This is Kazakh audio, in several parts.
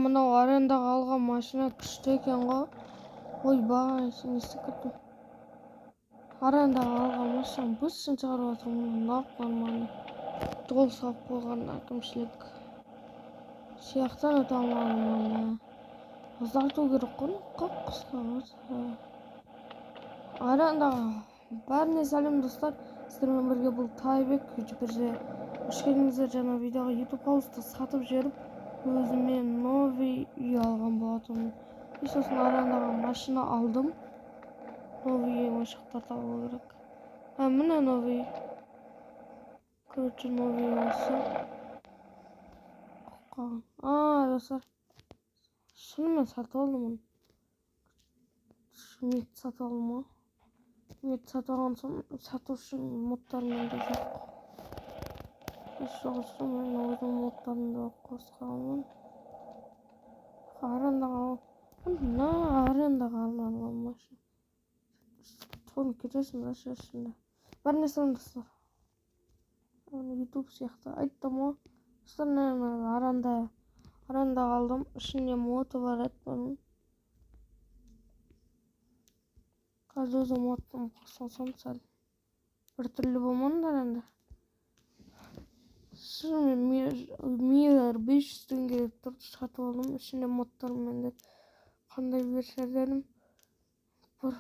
Mınау арендаға алған машина күшті екен ғой. Ойбай, сен естіп арендаға алған машина бысын шығарып жатырмын. Нормально. Жол салып қойған әкімшілік. Сияқтан өте алмадым. Ұзарту керек қой. Қысқа. Арендаға бәріне сәлем достар. Сіздермен бірге бұл Тайбек. Жүпірже hoş geldinizler жаңа видеоға YouTube хаусты сатып жіберіп, өзіме новый үй алған болатынмын. И сосын арендаға машина алдым. Новый ойыншықтарды алу керек. Міне новый. Короче, новый осы. Достар. Шынымен сатып алдым оны. Шынымен сатып алдым ғой. Мет сатып алған соң сатушының модтарымен де жоқ. Соғысы мен өзім модтарымды қосқанмын. Арендаға алған машина. Соны кетесің бе шешінде. Бір нәрсе достар. YouTube сияқты айттым ғой. Достар, арендаға алдым. Ішінде моты бар еді. Қазір өзім моттың қосылсам сәл бір түрлі болмаңдар енді. Миллер 500 теңге тұрды сатып алдым. Ішінде модтармен де қандай версия дедім. Бір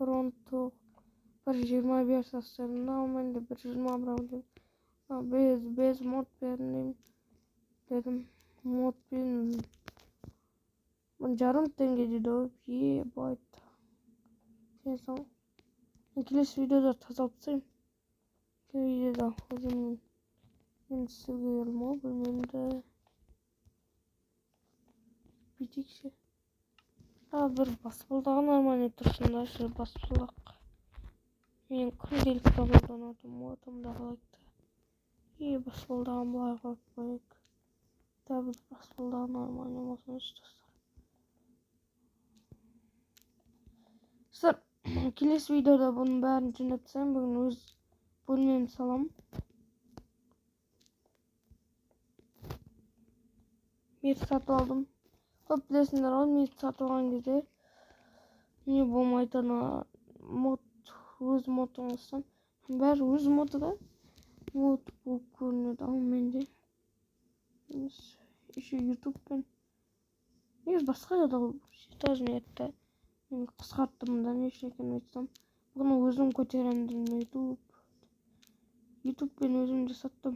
19, бір 20 версиясы дедім. Бір 20 бірау без мод бердім дедім. Мод бердім. 1,5 теңге деді ғой. Ебайт. Келесі видеода тазалып тастаймын. Видеода өзімнің енді сізге елмау білмеймді. Бүйтейікші. Бір баспалдағы нормальный тұрсындашы баспалдақ. Мен күнделік қолданатын мотымда қалайды. Баспалдағын былай қойып қойайық. Бір баспалдағы нормальный болсыншы достар. Келесі видеода бұның бәрін жинап тастаймын. Бүгін өз бөлмемді саламын. Мет сатып алдым. Көп білесіңдер ғой, мет сатып алған кезде не болмайды, өз мотыңыздан. Бәрі өз моты да. Мот болып көрінеді. Ал менде еще YouTube'пен басқа жада даже нетті. Мен қысқарттым да не үшін екенін айтсам. Бұны өзім көтеремін YouTube'пен өзім жасаттым.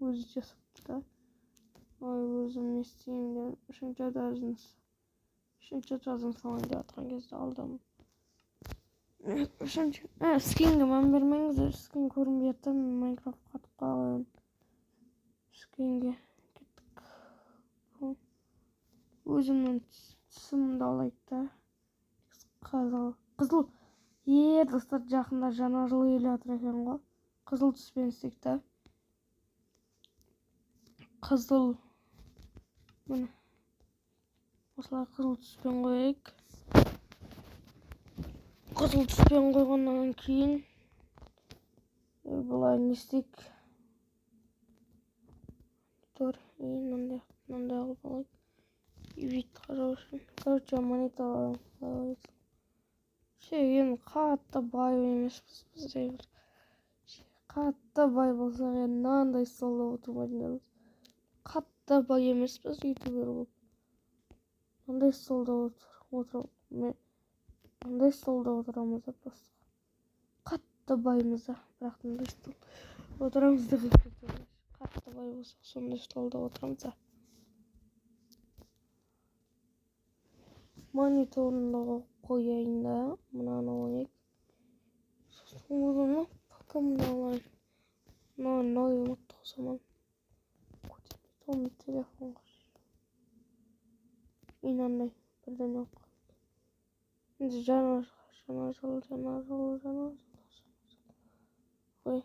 Өзі жасапты да. Өзім не істеймін деп үшінші жазын салайын деп жатқан кезде алдым. Скинге мән бермеңіздер. Скин көрінбей жатыр. Майнкрафт қатып қалған. Скинге кеттік. Өзімнің түсімді алайық та. Қызыл. Достар, жақында жаңа жыл келе жатыр екен ғой. Қызыл түспен істейік та. Қызыл. Міне. Осылай қызыл түспен қойайық. Қызыл түспен қойғаннан кейін бұлай не істейік. Мынандай қылып алайық. Вид қарау үшін. Короче, монитор алайық. Енді қатты бай емеспіз біз. Қатты бай болсақ енді мынандай столда отырмайтынбыз. Қатты бай емеспіз ютубер болып. Мынандай столда отырамыз да просто. Қатты баймыз да, бірақ мынандай столда отырамыз да. Қатты бай болсақ сондай столда отырамыз да. Мониторын қояйын да, мынаны ойнайық. Сосын өзімді покамды алайын. Новый модты қосамын. Көтермейді телефонға. Инандай бірден оқы. Енді жаңа жыл. Ой.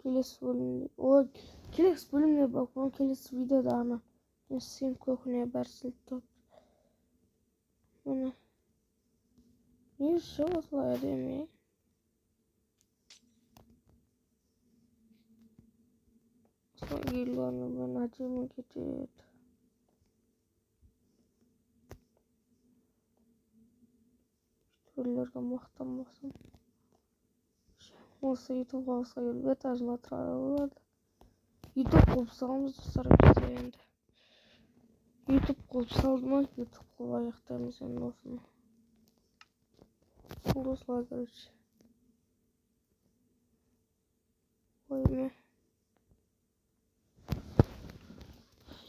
Келесі бөлімде бақылау, келесі видеода ана. Сен көкіне бәр сілтіп. Міне. Не үшін осылай әдемі? geliyorum ben acıma geçet. Öllerge maqtanmasın. Olsa YouTube olsa elbet ajına turadi. YouTube qo'yib salamiz do'stlar bizga endi. YouTube qo'yib saldik, YouTube qo'yib oyoqdamiz endi o'zini. Do'stlar короче. Qo'yma.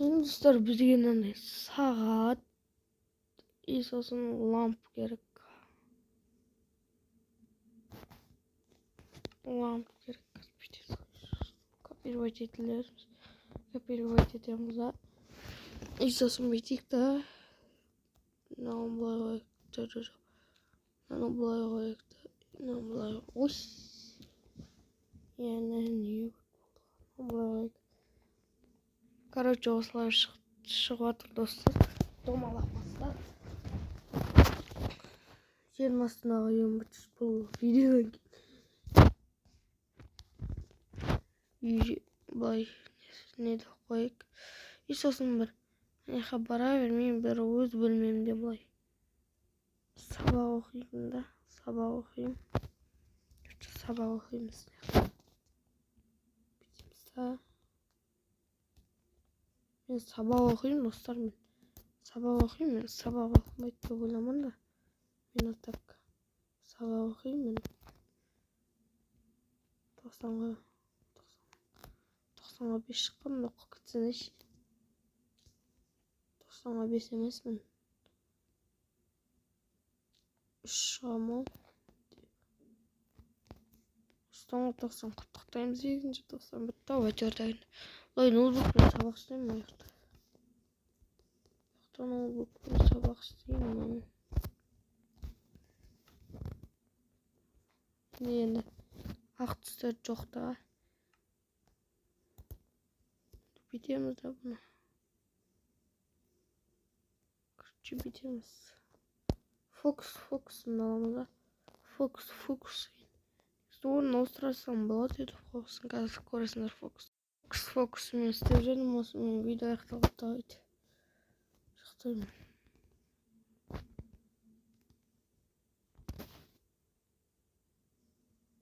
Endi do'stlar bizga endi soat isosin lamp kerak. Lamp kerak. Kopировать etilir. Kopировать etemiz da. İsosin bitik de. Namblay koyuk. Namblay koyuk. Namblay. Oy. Yani niye? Namblay koyuk. Короче, осылай шығып жатыр достар. Домалақпастар. Жердің астындағы ембітіс бұл видеодан былай неді қойық. И сосын бір бара бермеймін, бір өз бөлмемде былай сабақ оқимын да. Сабақ оқимын. Сабақ оқимыз. Мен сабақ оқимын достар, мен сабақ оқимын, мен сабақ оқымайды деп ойламан да. Мен так сабақ оқимын, мен 90-ға 5 шыққам, оқып кетсеңізші. 90-ға 5 емесмін. 3 шығамын. 90 құттықтаймыз, 2-ші 90 бітті, вечерден. Ой, ноутбукпен сабақ істеймін ояқта. Ноутбукпен сабақ істеймін. Енді ақ түстер жоқ та. Бітеміз да бұны. Күртші бітеміз. Фокусын аламыз да. Фокус. Оны ауыстырасам болады еді фокусын. Қазір көресіңдер фокусымен істеп жүрмін, осымен видео аяқталғанда дейді. Шықтаймын.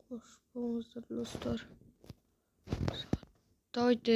Қош болыңыздар достар. Давайте